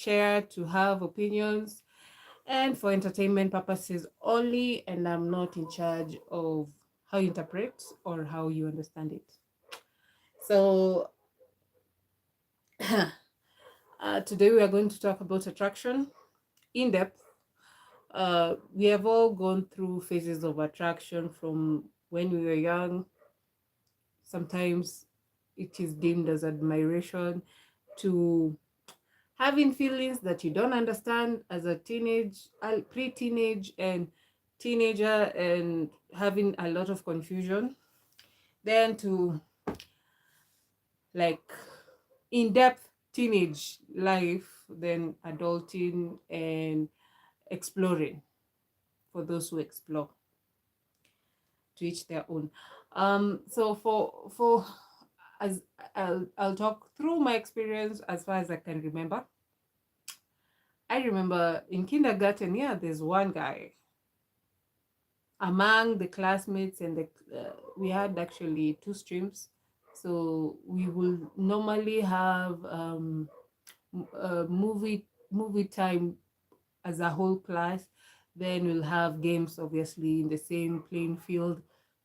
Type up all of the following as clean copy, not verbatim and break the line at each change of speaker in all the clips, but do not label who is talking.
share, to have opinions, and for entertainment purposes only. And I'm not in charge of how you interpret or how you understand it. So, today we are going to talk about attraction in depth. We have all gone through phases of attraction from when we were young. Sometimes it is deemed as admiration, to having feelings that you don't understand as a pre-teenage and teenager, and having a lot of confusion, then to like in-depth teenage life, then adulting and exploring, for those who explore, to each their own. So for as I'll talk through my experience as far as I can remember. I remember in kindergarten, yeah, there's one guy among the classmates, and we had actually two streams. So we will normally have movie time as a whole class. Then we'll have games, obviously, in the same playing field,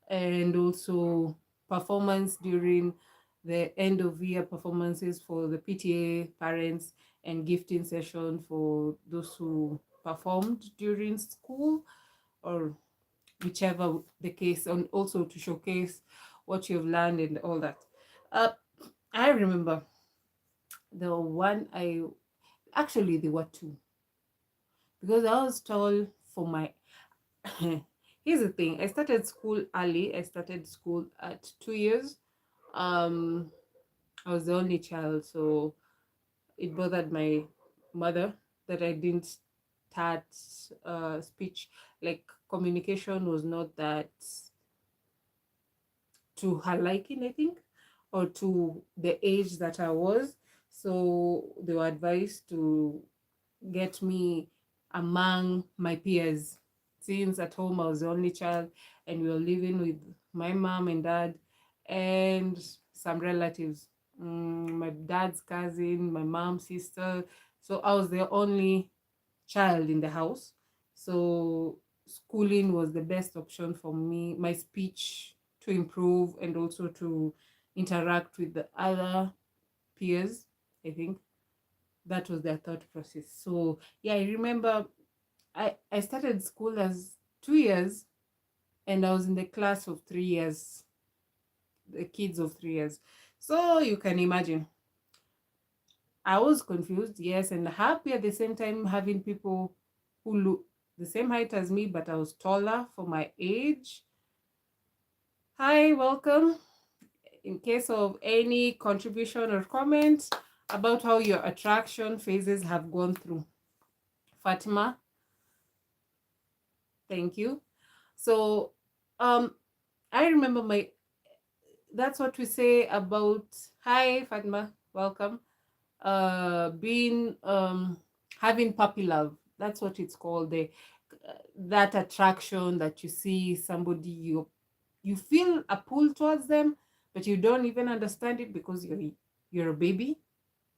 and also performance during the end of year performances for the PTA parents, and gifting session for those who performed during school, or whichever the case, and also to showcase what you've learned and all that. Uh, I remember the one I actually there were two, because I was tall for my here's the thing. I started school early. I started school at 2 years. Um, I was the only child, so it bothered my mother that I didn't start speech. Like, communication was not that to her liking, I think, or to the age that I was. So they were advised to get me among my peers. Since at home I was the only child, and we were living with my mom and dad and some relatives, my dad's cousin, my mom's sister. So I was the only child in the house. So schooling was the best option for me, my speech to improve, and also to interact with the other peers. I think that was their thought process. So yeah, I remember I started school as 2 years, and I was in the class of 3 years, the kids of 3 years. So you can imagine, I was confused, yes, and happy at the same time, having people who look the same height as me, but I was taller for my age. Hi, welcome. In case of any contribution or comment about how your attraction phases have gone through. Fatima, thank you. So I remember that's what we say about, hi Fatima, welcome. Being having puppy love. That's what it's called. That attraction that you see somebody, you feel a pull towards them, but you don't even understand it because you're a baby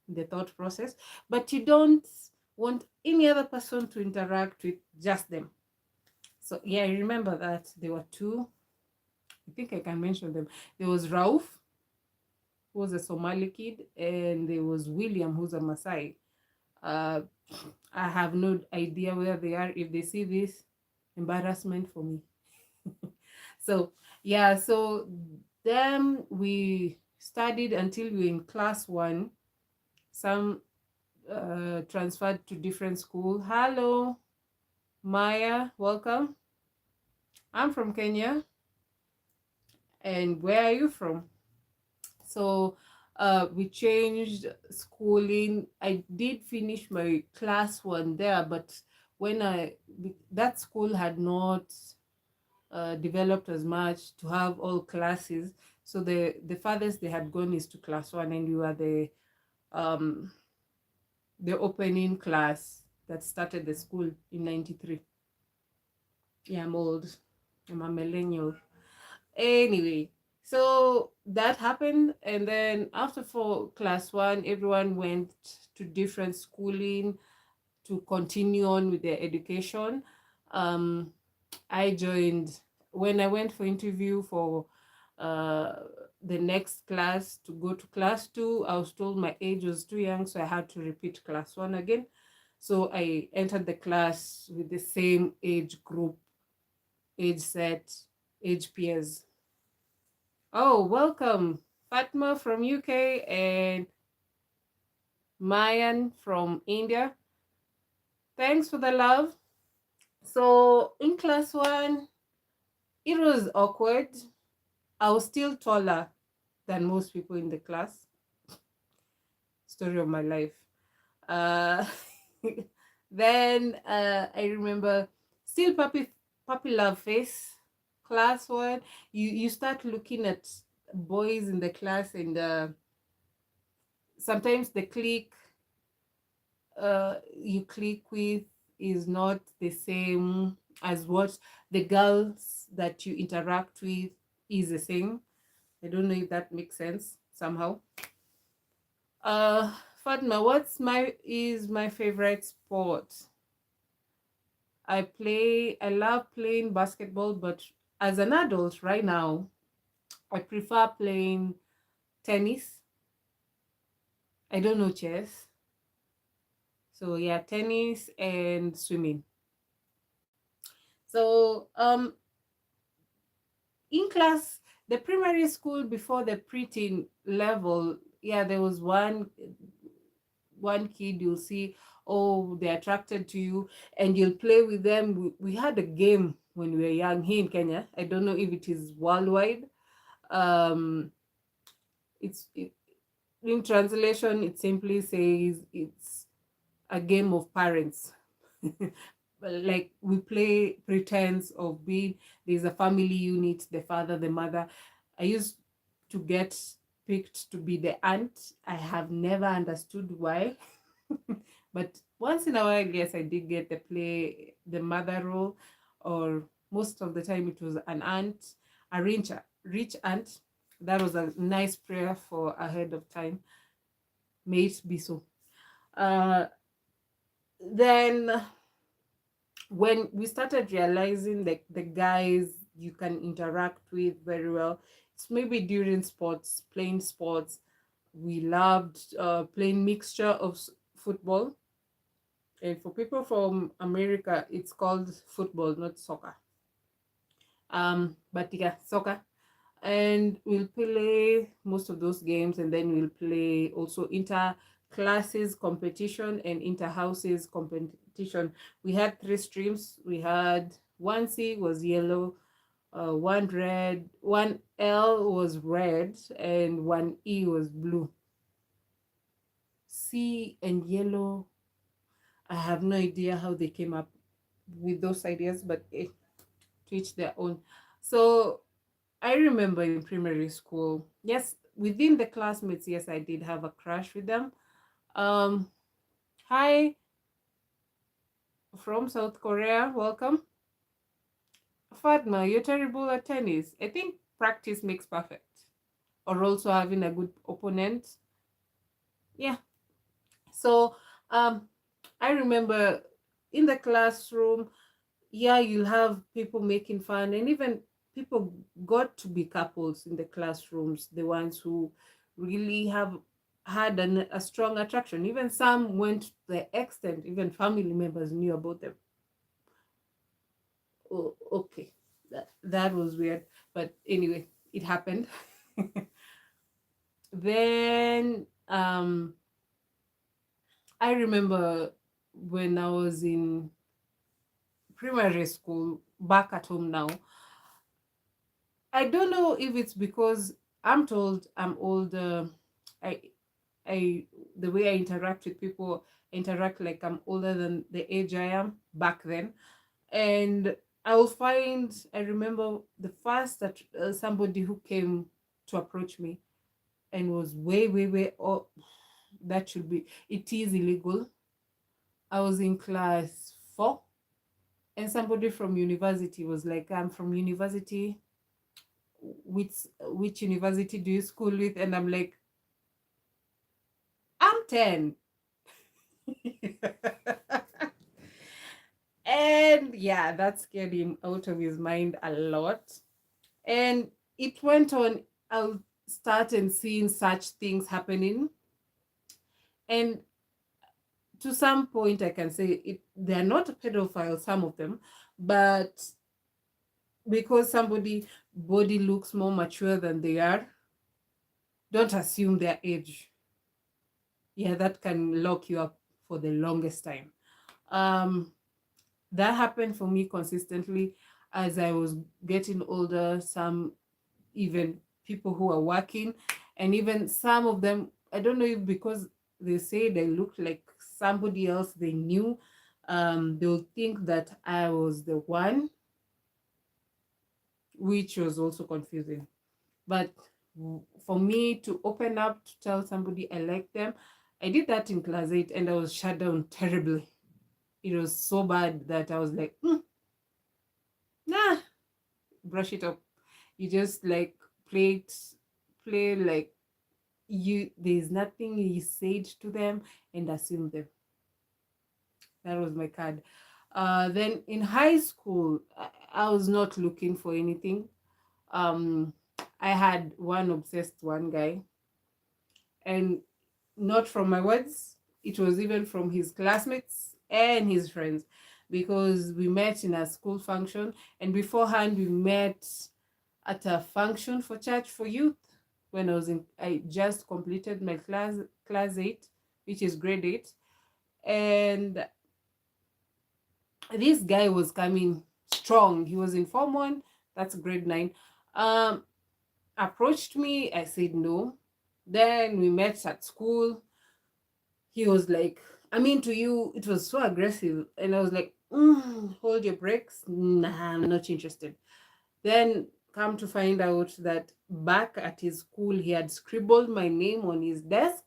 in the thought process, but you don't want any other person to interact with, just them. So yeah, I remember that there were two. I think I can mention them. There was Rauf, who was a Somali kid, and there was William, who's a Maasai. Uh, I have no idea where they are. If they see this, embarrassment for me. So yeah, so then we studied until we were in class one. Some transferred to different school. Hello, Maya, welcome. I'm from Kenya. And where are you from? So we changed schooling. I did finish my class one there, but when that school had not developed as much to have all classes. So the farthest they had gone is to class one, and we were the opening class that started the school in 93. Yeah, I'm old. I'm a millennial. Anyway, So that happened, and then after for class one, everyone went to different schooling to continue on with their education. Um, I joined when I went for interview for uh, the next class to go to class two. I was told my age was too young, so I had to repeat class one again. So I entered the class with the same age group, age set, age peers. Oh, welcome, Fatma from UK and Mayan from India. Thanks for the love. So in class one, it was awkward. I was still taller than most people in the class. Story of my life. Uh, then I remember still puppy love face. Class one, you start looking at boys in the class, and sometimes the clique you click with is not the same as what the girls that you interact with is the same. I don't know if that makes sense somehow. Uh, Fatma, what's my favorite sport? I love playing basketball, but as an adult right now, I prefer playing tennis. I don't know chess. So yeah, tennis and swimming. So in class, the primary school before the preteen level, yeah, there was one kid you'll see, oh, they're attracted to you, and you'll play with them. We had a game when we were young here in Kenya. I don't know if it is worldwide. Um, it, in translation, it simply says it's a game of parents. Like we play pretense of being there's a family unit, the father, the mother. I used to get picked to be the aunt. I have never understood why. But once in a while, yes, I did get the play the mother role, or most of the time it was an aunt, a rich aunt. That was a nice prayer for ahead of time. May it be so. Then when we started realizing that the guys you can interact with very well, it's maybe during sports, playing sports. We loved playing mixture of football, and for people from America it's called football, not soccer. But yeah, soccer. And we'll play most of those games, and then we'll play also inter classes competition and inter houses competition. We had three streams. We had one C was yellow, one red, one L was red, and one E was blue. C and yellow, I have no idea how they came up with those ideas, but to each their own. So I remember in primary school, yes, within the classmates, yes, I did have a crush with them. Um, Hi from South Korea, welcome. Fatma, you're terrible at tennis. I think practice makes perfect, or also having a good opponent. Yeah. So I remember in the classroom, yeah, you'll have people making fun, and even people got to be couples in the classrooms, the ones who really have had a strong attraction. Even some went to the extent, even family members knew about them. Oh, okay. That was weird. But anyway, it happened. Then I remember when I was in primary school back at home now, I don't know if it's because I'm told I'm older. I I the way I interact with people, I interact like I'm older than the age I am back then. And I will find I remember the first that somebody who came to approach me and was way oh, that should be it is illegal. I was in class 4, and somebody from university was like, I'm from university. which university do you school with? And I'm like, I'm 10. And yeah, that scared him out of his mind a lot. And it went on. I'll start and seeing such things happening. And to some point, I can say they're not pedophiles, some of them, but because somebody body looks more mature than they are, don't assume their age. Yeah, that can lock you up for the longest time. Um, that happened for me consistently as I was getting older. Some even people who are working, and even some of them, I don't know if because they say they look like somebody else they knew, they'll think that I was the one, which was also confusing. But for me to open up to tell somebody I like them, I did that in class 8 and I was shut down terribly. It was so bad that I was like, nah, brush it up. You just like play like there's nothing you said to them and assume them. That was my card. Then in high school, I was not looking for anything. Um, I had one guy, and not from my words, it was even from his classmates and his friends, because we met in a school function, and beforehand we met at a function for church for youth when I just completed my class 8, which is grade 8. And this guy was coming strong. He was in Form 1, that's grade 9. Um, approached me, I said no. Then we met at school. He was like, I'm into you. It was so aggressive. And I was like, hold your brakes. Nah, I'm not interested. Then come to find out that back at his school, he had scribbled my name on his desk.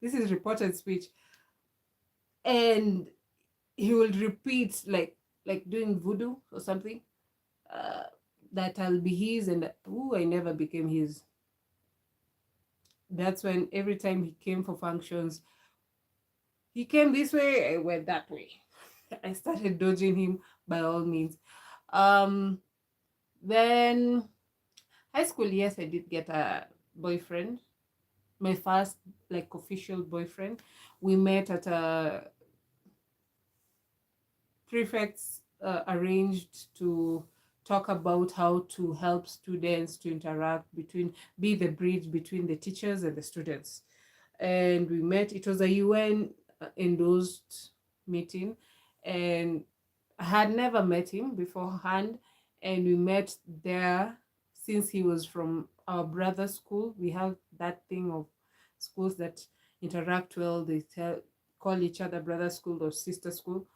This is reported speech. And he will repeat like doing voodoo or something, uh, that I'll be his, and I never became his. That's when every time he came for functions, he came this way, I went that way. I started dodging him by all means. Um, then high school, yes, I did get a boyfriend, my first like official boyfriend. We met at a prefects arranged to talk about how to help students to interact be the bridge between the teachers and the students. And we met, it was a UN endorsed meeting, and I had never met him beforehand. And we met there since he was from our brother school. We have that thing of schools that interact well, call each other brother school or sister school.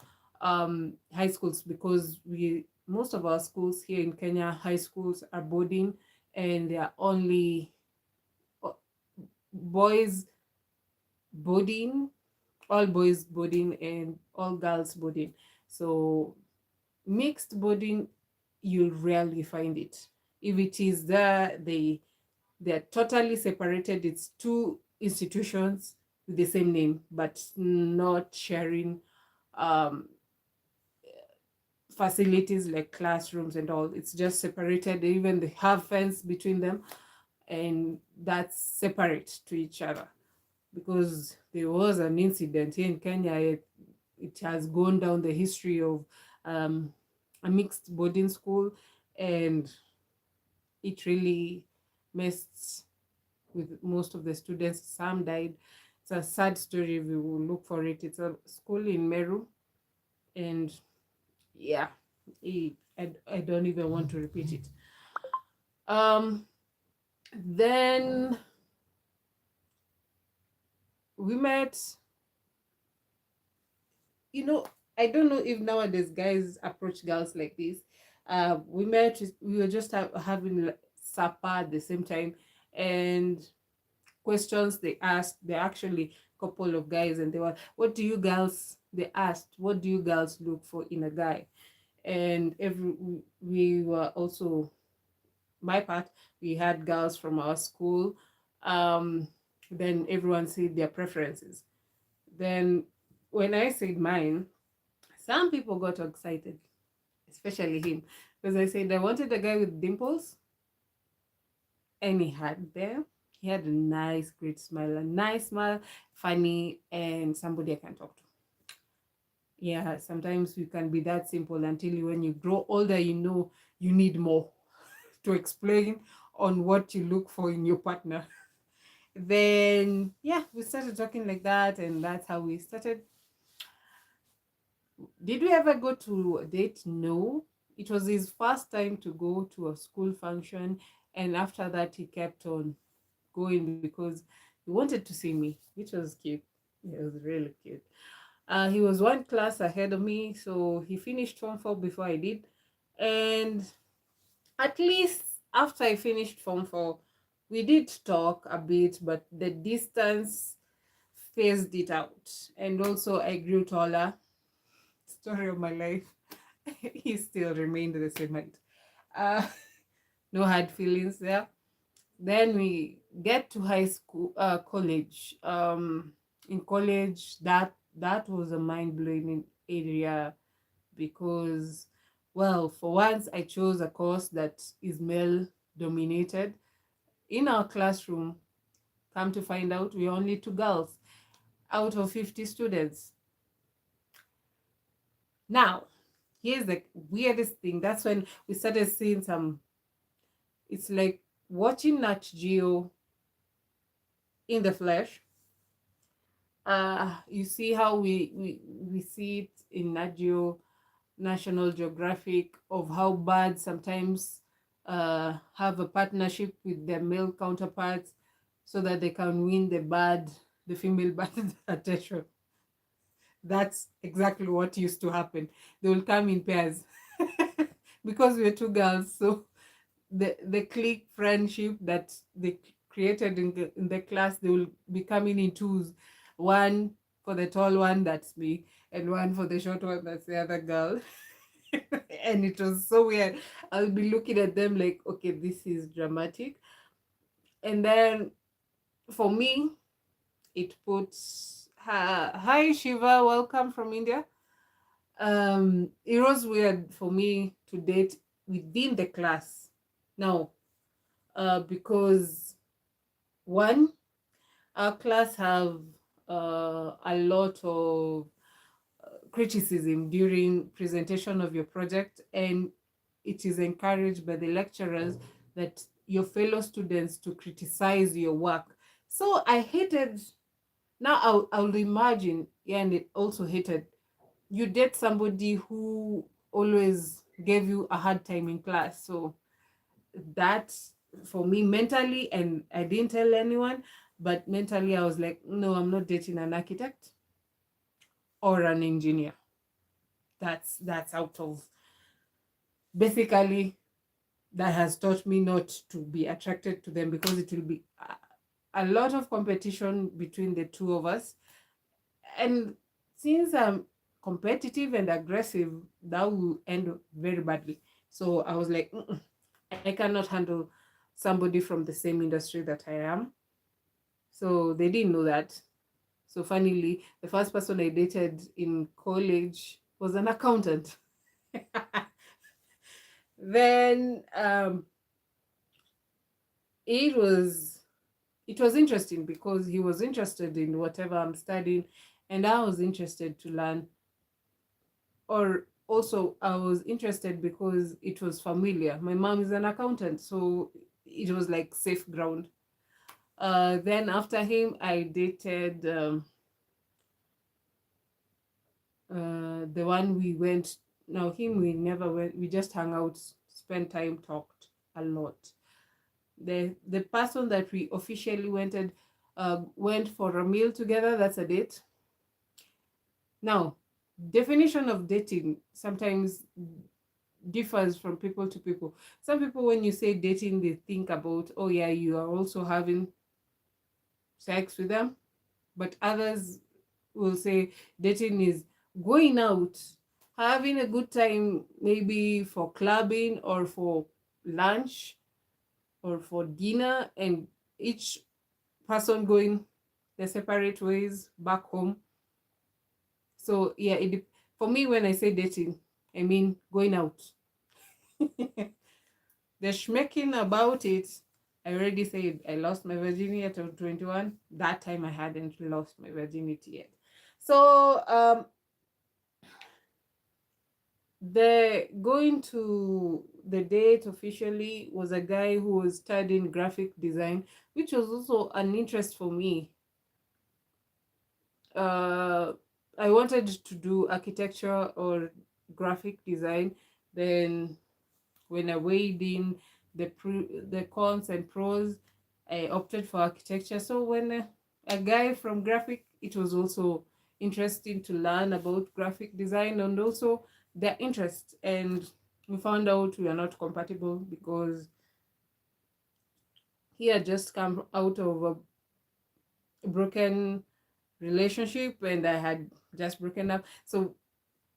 High schools, because we most of our schools here in Kenya, high schools are boarding, and they are only boys boarding, all boys boarding and all girls boarding. So mixed boarding, you'll rarely find it. If it is there, they're totally separated. It's two institutions with the same name, but not sharing um, facilities like classrooms and all. It's just separated. Even they have fence between them, and that's separate to each other. Because there was an incident here in Kenya, it has gone down the history of a mixed boarding school, and it really messed with most of the students. Some died. It's a sad story. We will look for it. It's a school in Meru, and yeah, I don't even want to repeat it. Then we met. I don't know if nowadays guys approach girls like this. We met. We were just having supper at the same time, and questions they asked. They actually couple of guys, and they were, "What do you girls?" They asked, "What do you girls look for in a guy?" And we were also, my part, we had girls from our school. Um, then everyone said their preferences. Then when I said mine, some people got excited, especially him, because I said I wanted a guy with dimples, and he had a nice, great smile, a nice smile, funny, and somebody I can talk to. Yeah, sometimes you can be that simple until when you grow older, you know you need more to explain on what you look for in your partner. Then, yeah, we started talking like that, and that's how we started. Did we ever go to a date? No. It was his first time to go to a school function, and after that, he kept on going because he wanted to see me, which was cute. It was really cute. He was one class ahead of me, so he finished Form 4 before I did. And at least after I finished Form 4, we did talk a bit, but the distance phased it out. And also, I grew taller. Story of my life. He still remained the same height. Uh, no hard feelings there. Then we get to high school, college. In college, that was a mind blowing area because, well, for once, I chose a course that is male dominated. In our classroom, come to find out, we're only two girls out of 50 students. Now, here's the weirdest thing. That's when we started seeing some, it's like watching Nat Geo in the flesh. You see how we see it in Nat Geo, National Geographic, of how birds sometimes have a partnership with their male counterparts so that they can win the female bird's attention. That's exactly what used to happen. They will come in pairs because we're two girls. So the clique friendship that they created in the class, they will be coming in twos. One for the tall one, that's me, and one for the short one, that's the other girl. And it was so weird. I'll be looking at them like, okay, this is dramatic. And then for me, it puts hi Shiva, welcome from India. It was weird for me to date within the class now, because one, our class have a lot of criticism during presentation of your project, and it is encouraged by the lecturers that your fellow students to criticize your work. So I hated, now I'll imagine, yeah, and it also hated, you date somebody who always gave you a hard time in class. So that, for me mentally, and I didn't tell anyone, but mentally I was like, no, I'm not dating an architect or an engineer. That's out of, basically, that has taught me not to be attracted to them because it will be a lot of competition between the two of us. And since I'm competitive and aggressive, that will end very badly. So I was like, mm-mm, I cannot handle somebody from the same industry that I am. So they didn't know that. So funnily, the first person I dated in college was an accountant. Then it was it was interesting because he was interested in whatever I'm studying, and I was interested to learn. Or also, I was interested because it was familiar. My mom is an accountant, so it was like safe ground. Then after him, I dated the one we went. Now him, we never went. We just hung out, spent time, talked a lot. The person that we officially went for a meal together. That's a date. Now, definition of dating sometimes differs from people to people. Some people, when you say dating, they think about, oh yeah, you are also having sex with them. But others will say dating is going out having a good time, maybe for clubbing or for lunch or for dinner, and each person going their separate ways back home. So yeah, for me, when I say dating, I mean going out. The schmecking about it, I already said I lost my virginity at 21. That time I hadn't lost my virginity yet. So the going to the date officially was a guy who was studying graphic design, which was also an interest for me. uh I wanted to do architecture or graphic design. Then when I weighed in the cons and pros, I opted for architecture. So when a guy from graphic, it was also interesting to learn about graphic design and also their interest. And we found out we are not compatible because he had just come out of a broken relationship and I had just broken up. So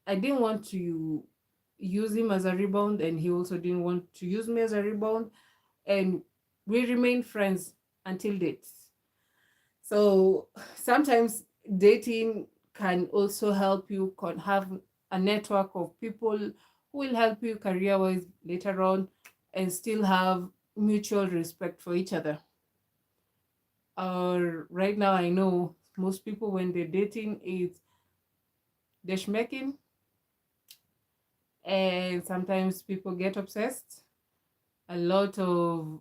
I didn't want to use him as a rebound, and he also didn't want to use me as a rebound. And we remained friends until dates. So sometimes dating can also help you have a network of people who will help you career wise later on and still have mutual respect for each other. Or right now, I know most people when they're dating, it's they're schmecking, and sometimes people get obsessed. A lot of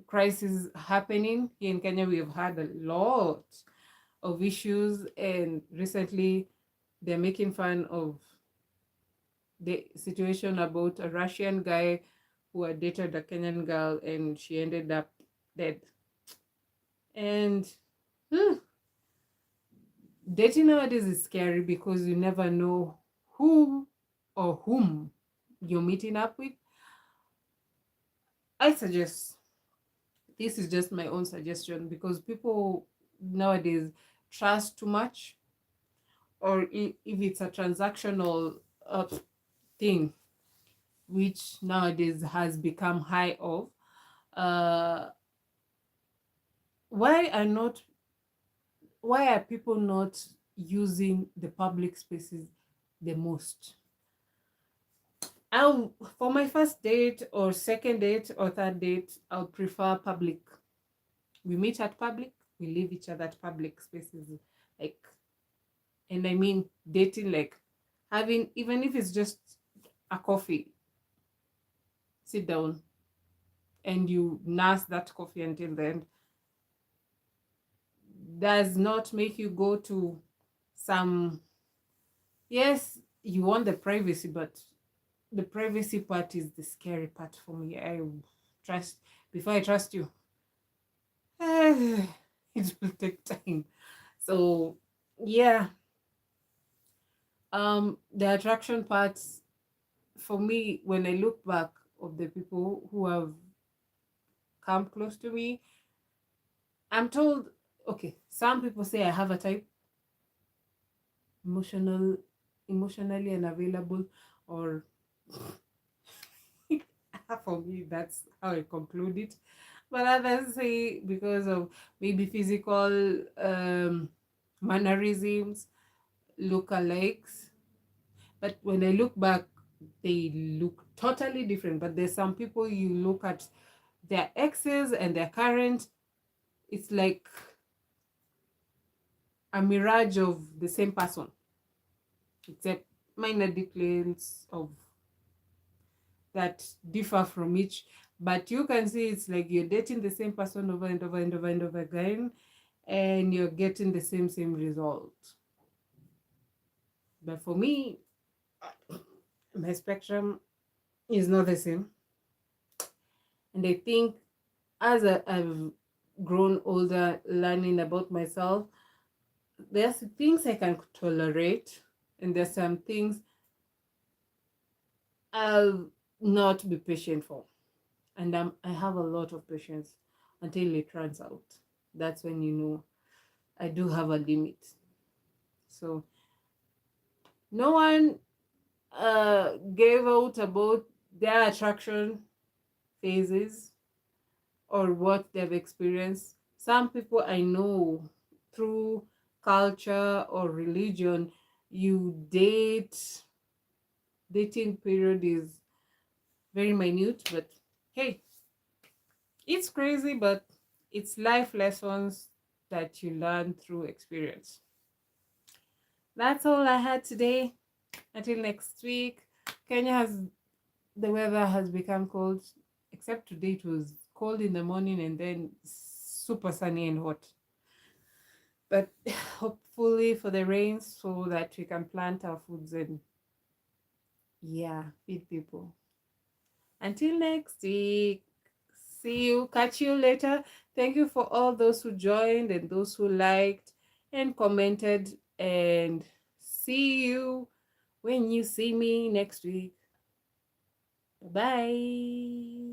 crisis happening here in Kenya. We have had a lot of issues, and recently they're making fun of the situation about a Russian guy who had dated a Kenyan girl and she ended up dead. And dating nowadays is scary because you never know who or whom you're meeting up with. I suggest, this is just my own suggestion, because people nowadays trust too much, or if it's a transactional thing, which nowadays has become high of, uh, why are not why are people not using the public spaces the most? I'll For my first date or second date or third date, I'll prefer public. We meet at public, we leave each other at public spaces. Like, and I mean dating, like having, even if it's just a coffee, sit down and you nurse that coffee until the end. Does not make you go to some, yes, you want the privacy, but the privacy part is the scary part for me. I trust, before I trust you, it will take time. So yeah, the attraction parts for me, when I look back of the people who have come close to me, I'm told, okay, some people say I have a type, emotional, emotionally unavailable, or for me, that's how I conclude it. But others say because of maybe physical mannerisms, lookalikes. But when I look back, they look totally different. But there's some people, you look at their exes and their current, it's like a mirage of the same person, except minor details of that differ from each. But you can see it's like you're dating the same person over and over and over and over again, and you're getting the same result. But for me, my spectrum is not the same. And I think as I've grown older, learning about myself, there's things I can tolerate, and there's some things I'll not be patient for. And I have a lot of patience until it runs out. That's when you know I do have a limit. So No one gave out about their attraction phases or what they've experienced. Some people I know through culture or religion, you dating period is very minute, but hey, it's crazy, but it's life lessons that you learn through experience. That's all I had today. Until next week. Kenya has the weather has become cold, except today it was cold in the morning and then super sunny and hot. But hopefully for the rains so that we can plant our foods and yeah, feed people. Until next week. See you. Catch you later. Thank you for all those who joined and those who liked and commented. And see you when you see me next week. Bye.